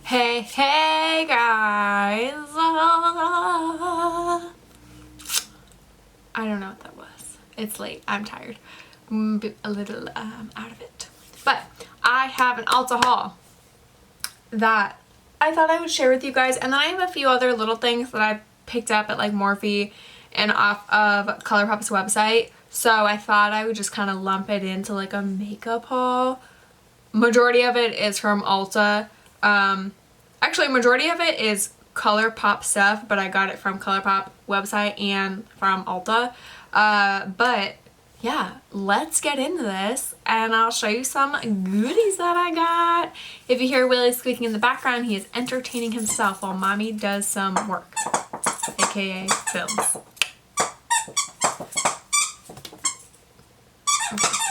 Hey guys. I don't know what that was. It's late. I'm tired. I'm a little out of it. But I have an Ulta haul that I thought I would share with you guys. And then I have a few other little things that I picked up at like Morphe and off of Colourpop's website. So I thought I would just kind of lump it into like a makeup haul. Majority of it is from Ulta. Actually, majority of it is Colourpop stuff, but I got it from Colourpop website and from Ulta. But yeah, let's get into this and I'll show you some goodies that I got. If you hear Willie squeaking in the background, he is entertaining himself while mommy does some work, aka films.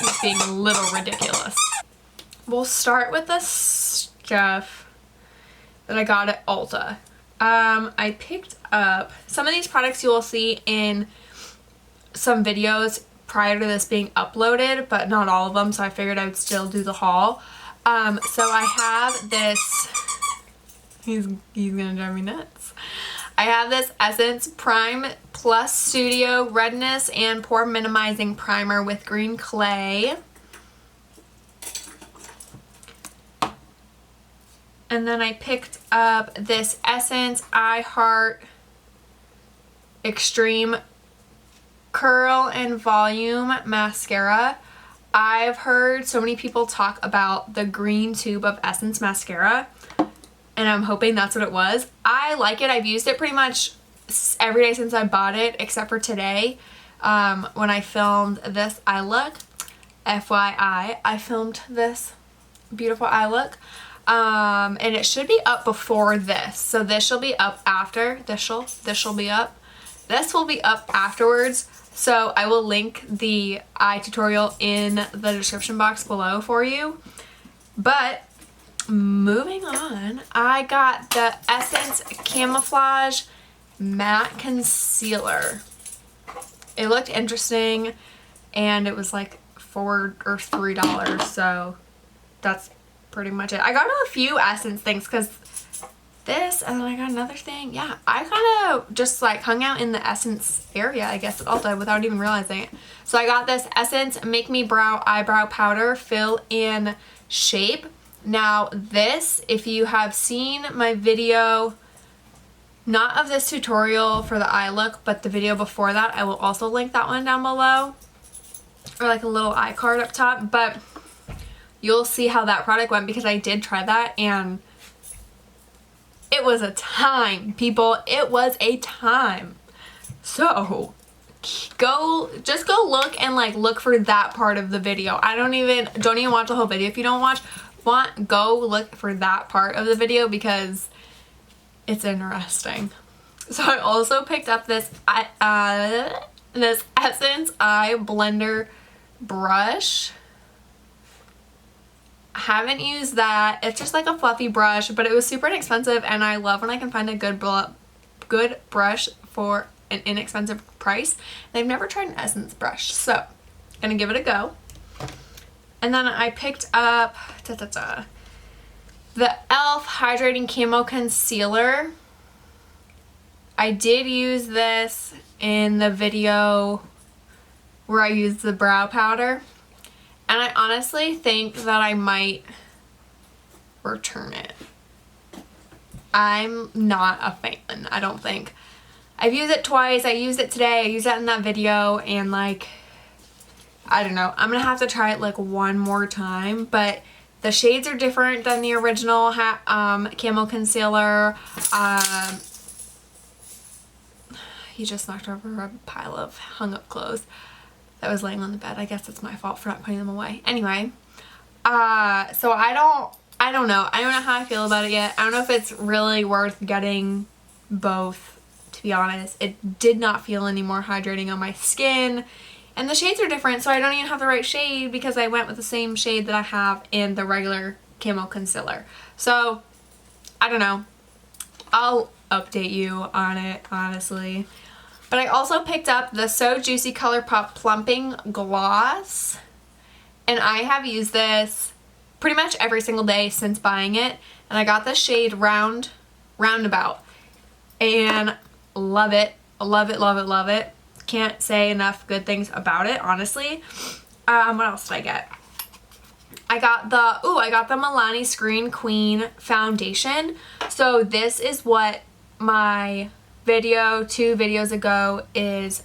He's being a little ridiculous. We'll start with the stuff that I got at Ulta. I picked up some of these products you will see in some videos prior to this being uploaded, but not all of them, so I figured I would still do the haul. So I have this, he's gonna drive me nuts. I have this Essence Prime Plus Studio Redness and Pore Minimizing Primer with green clay. And then I picked up this Essence I Heart Extreme Curl and Volume Mascara. I've heard so many people talk about the green tube of Essence mascara, and I'm hoping that's what it was. I like it. I've used it pretty much every day since I bought it, except for today when I filmed this eye look. FYI, I filmed this beautiful eye look. And it should be up before this. So this shall be up after. This shall be up. This will be up afterwards. So I will link the eye tutorial in the description box below for you. But moving on, I got the Essence Camouflage Matte Concealer. It looked interesting and it was like $4 or $3. So that's pretty much it. I got a few Essence things because this, and then I got another thing. Yeah, I kind of just like hung out in the Essence area, I guess, at Ulta without even realizing it. So I got this Essence Make Me Brow Eyebrow Powder Fill in Shape. Now this, if you have seen my video, not of this tutorial for the eye look, but the video before that, I will also link that one down below, or like a little eye card up top. But you'll see how that product went because I did try that and it was a time, people. It was a time. So just go look and like look for that part of the video. Don't even watch the whole video. If you don't go look for that part of the video because it's interesting. So I also picked up this this Essence Eye Blender brush. Haven't used that. It's just like a fluffy brush, but it was super inexpensive and I love when I can find a good brush for an inexpensive price. And I've never tried an Essence brush, so gonna give it a go. And then I picked up the e.l.f. Hydrating Camo Concealer. I did use this in the video where I used the brow powder. And I honestly think that I might return it. I'm not a fan, I don't think. I've used it twice. I used it today. I used that in that video. And like, I don't know. I'm going to have to try it like one more time. But the shades are different than the original Camo Concealer. He just knocked over a pile of hung up clothes that was laying on the bed. I guess it's my fault for not putting them away. Anyway, so I don't know. I don't know how I feel about it yet. I don't know if it's really worth getting both, to be honest. It did not feel any more hydrating on my skin. And the shades are different, so I don't even have the right shade because I went with the same shade that I have in the regular Camo Concealer. So, I don't know. I'll update you on it, honestly. But I also picked up the So Juicy Colourpop Plumping Gloss. And I have used this pretty much every single day since buying it. And I got the shade Roundabout. And love it. Love it, love it, love it. Can't say enough good things about it, honestly. What else did I get? I got the Milani Screen Queen foundation. So this is what my video 2 videos ago is,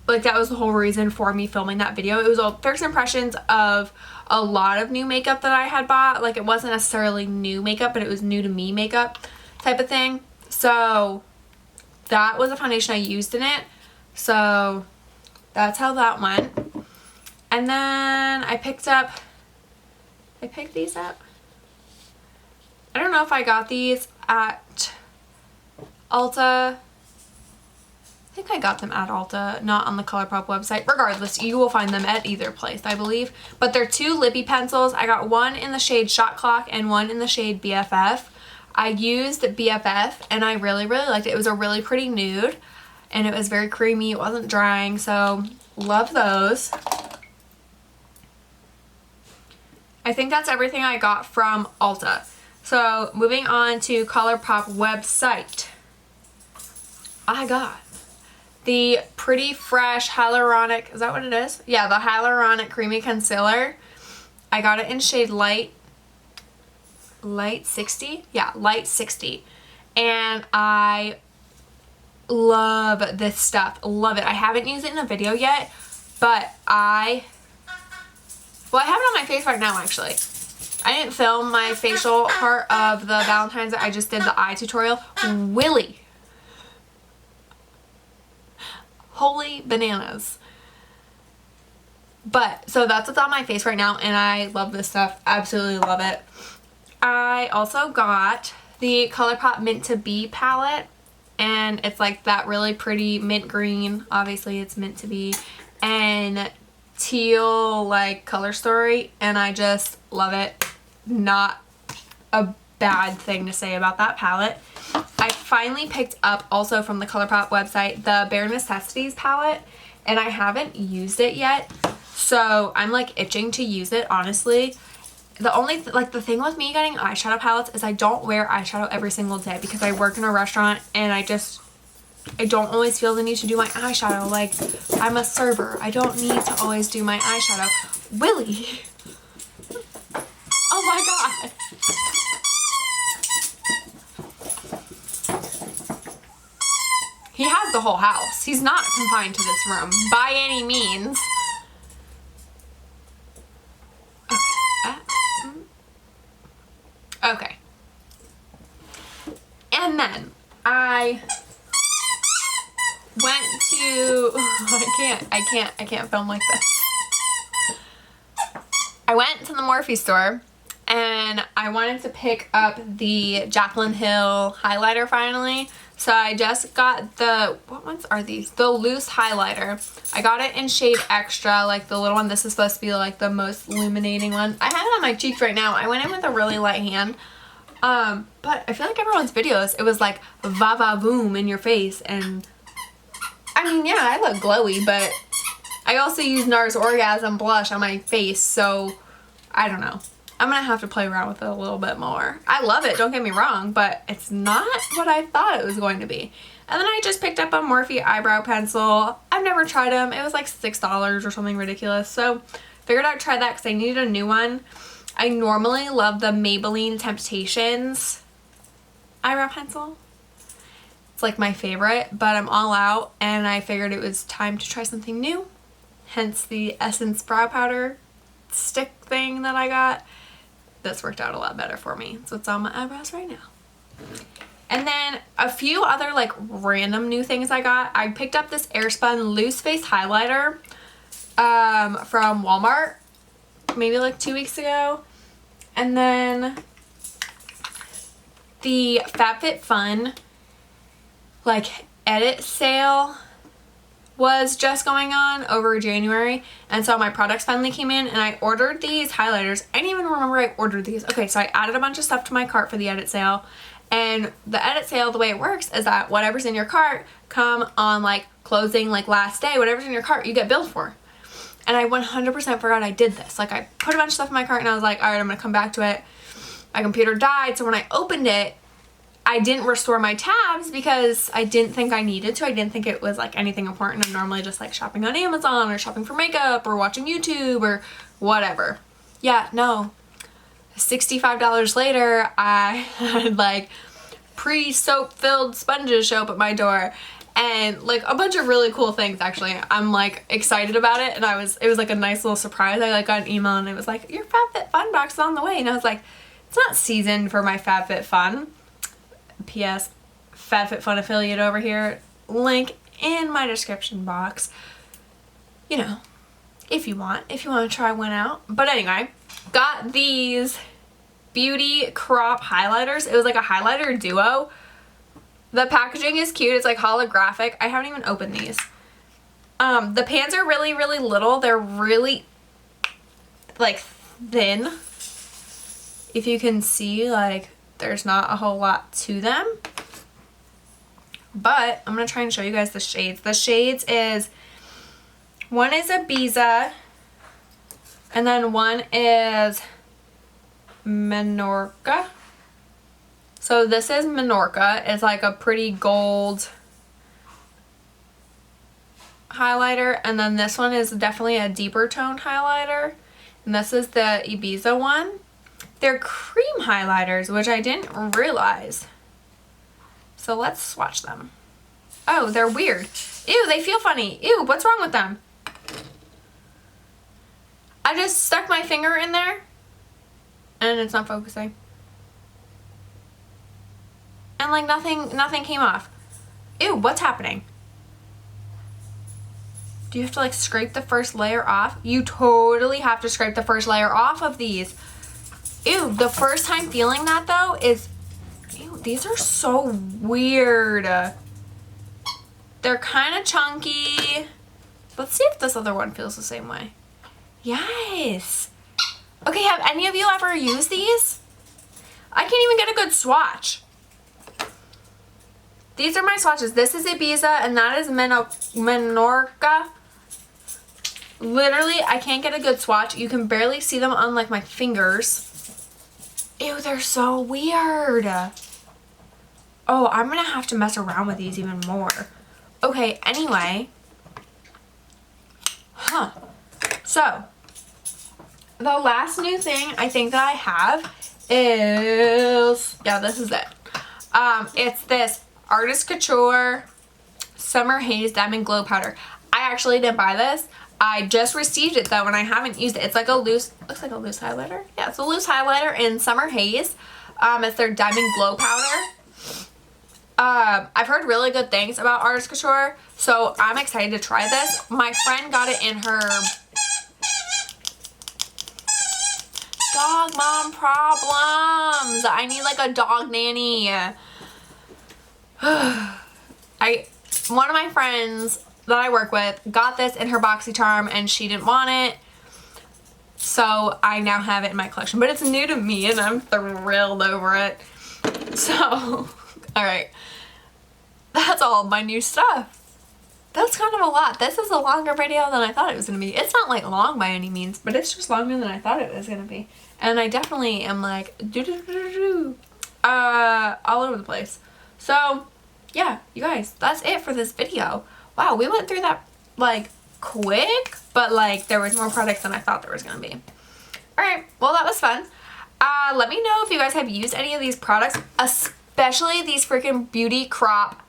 like, that was the whole reason for me filming that video. It was all first impressions of a lot of new makeup that I had bought. Like, it wasn't necessarily new makeup, but it was new to me makeup type of thing. So that was the foundation I used in it. So that's how that went. And then I picked these up. I don't know if I got these at Ulta. I think I got them at Ulta, not on the Colourpop website. Regardless, you will find them at either place, I believe. But they're 2 lippy pencils. I got one in the shade Shot Clock and one in the shade BFF. I used BFF and I really, really liked it. It was a really pretty nude and it was very creamy. It wasn't drying, so love those. I think that's everything I got from Ulta. So moving on to Colourpop website. I got the Pretty Fresh Hyaluronic, is that what it is? Yeah, the Hyaluronic Creamy Concealer. I got it in shade Light 60? Yeah, Light 60. And I love this stuff. Love it. I haven't used it in a video yet, but I have it on my face right now, actually. I didn't film my facial part of the Valentine's. I just did the eye tutorial. Willy. Holy bananas. But, so that's what's on my face right now, and I love this stuff. Absolutely love it. I also got the Colourpop Mint to Be palette, and it's like that really pretty mint green. Obviously, it's meant to be. And teal, like, color story, and I just love it. Not a bad thing to say about that palette. I finally picked up, also from the Colourpop website, the Bare Necessities palette, and I haven't used it yet, so I'm like itching to use it, honestly. The only the thing with me getting eyeshadow palettes is I don't wear eyeshadow every single day because I work in a restaurant and I don't always feel the need to do my eyeshadow. Like, I'm a server. I don't need to always do my eyeshadow. Willy! Oh my god! He has the whole house. He's not confined to this room by any means. Okay. And then I went to, I can't film like this. I went to the Morphe store and I wanted to pick up the Jaclyn Hill highlighter finally. So I just got the, what ones are these? The loose highlighter. I got it in shade Extra, like the little one. This is supposed to be like the most illuminating one. I have it on my cheeks right now. I went in with a really light hand. But I feel like everyone's videos, it was like va va boom in your face, and I mean, yeah, I look glowy, but I also use NARS Orgasm blush on my face, so I don't know. I'm gonna have to play around with it a little bit more. I love it, don't get me wrong, but it's not what I thought it was going to be. And then I just picked up a Morphe eyebrow pencil. I've never tried them. It was like $6 or something ridiculous, so figured I'd try that because I needed a new one. I normally love the Maybelline Temptations eyebrow pencil. It's like my favorite, but I'm all out and I figured it was time to try something new. Hence the Essence brow powder stick thing that I got. This worked out a lot better for me. So it's on my eyebrows right now. And then a few other like random new things I got. I picked up this Airspun Loose Face Highlighter from Walmart maybe like 2 weeks ago. And then the FabFitFun like edit sale was just going on over January, and so my products finally came in and I ordered these highlighters. I didn't even remember I ordered these. Okay, so I added a bunch of stuff to my cart for the edit sale, and the edit sale, the way it works is that whatever's in your cart come on like closing, like last day, whatever's in your cart you get billed for. And I 100% forgot I did this. Like, I put a bunch of stuff in my cart and I was like, alright, I'm gonna come back to it. my computer died, so when I opened it, I didn't restore my tabs because I didn't think I needed to. I didn't think it was like anything important. I'm normally just like shopping on Amazon or shopping for makeup or watching YouTube or whatever. Yeah, no. $65 later, I had like pre-soap filled sponges show up at my door and like a bunch of really cool things. Actually, I'm like excited about it, and it was like a nice little surprise. I like got an email and it was like, your FabFitFun box is on the way, and I was like, it's not seasoned for my FabFitFun. P.S. FabFitFun affiliate over here. Link in my description box. You know, if you want to try one out. But anyway, got these beauty crop highlighters. It was like a highlighter duo. The packaging is cute. It's like holographic. I haven't even opened these. The pans are really, really little. They're really like thin. If you can see, like, there's not a whole lot to them. But I'm going to try and show you guys the shades. The shades is, one is Ibiza, and then one is Menorca. So this is Menorca. It's like a pretty gold highlighter, and then this one is definitely a deeper toned highlighter, and this is the Ibiza one. They're cream highlighters, which I didn't realize. So let's swatch them. Oh, they're weird. Ew, they feel funny. Ew, what's wrong with them? I just stuck my finger in there and it's not focusing. And like nothing came off. Ew, what's happening? Do you have to like scrape the first layer off? You totally have to scrape the first layer off of these. Ew, the first time feeling that though is, ew, these are so weird. They're kind of chunky. Let's see if this other one feels the same way. Yes. Okay, have any of you ever used these? I can't even get a good swatch. These are my swatches. This is Ibiza and that is Menorca. Literally, I can't get a good swatch. You can barely see them on like my fingers. Ew, they're so weird. Oh, I'm gonna have to mess around with these even more. Okay, anyway. So, the last new thing I think that I have is, yeah, this is it. It's this Artist Couture Summer Haze Diamond Glow Powder. I actually didn't buy this. I just received it though, and I haven't used it. It's like a loose, looks like a loose highlighter. Yeah, it's a loose highlighter in Summer Haze. It's their Diamond Glow Powder. I've heard really good things about Artist Couture, so I'm excited to try this. My friend got it in her dog mom problems. I need like a dog nanny. One of my friends that I work with got this in her BoxyCharm and she didn't want it, so I now have it in my collection, but it's new to me and I'm thrilled over it. So alright, that's all my new stuff. That's kind of a lot. This is a longer video than I thought it was going to be. It's not like long by any means, but it's just longer than I thought it was going to be, and I definitely am like all over the place. So yeah, you guys, that's it for this video. Wow, we went through that like quick, but like there was more products than I thought there was gonna be. Alright, well that was fun. Let me know if you guys have used any of these products, especially these freaking beauty crop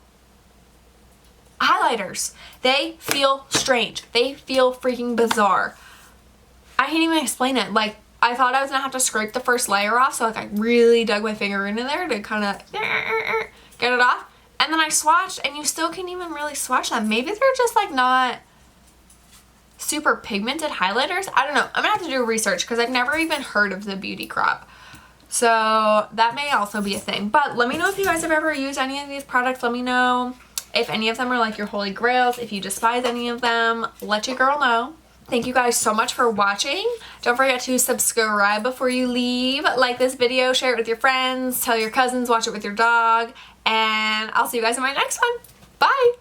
highlighters. They feel strange. They feel freaking bizarre. I can't even explain it. Like, I thought I was gonna have to scrape the first layer off, so like I really dug my finger into there to kind of get it off. And then I swatched, and you still can't even really swatch them. Maybe they're just like not super pigmented highlighters. I don't know. I'm gonna have to do research because I've never even heard of the beauty crop. So that may also be a thing. But let me know if you guys have ever used any of these products. Let me know if any of them are like your holy grails. If you despise any of them, let your girl know. Thank you guys so much for watching. Don't forget to subscribe before you leave. Like this video, share it with your friends, tell your cousins, watch it with your dog, and I'll see you guys in my next one. Bye!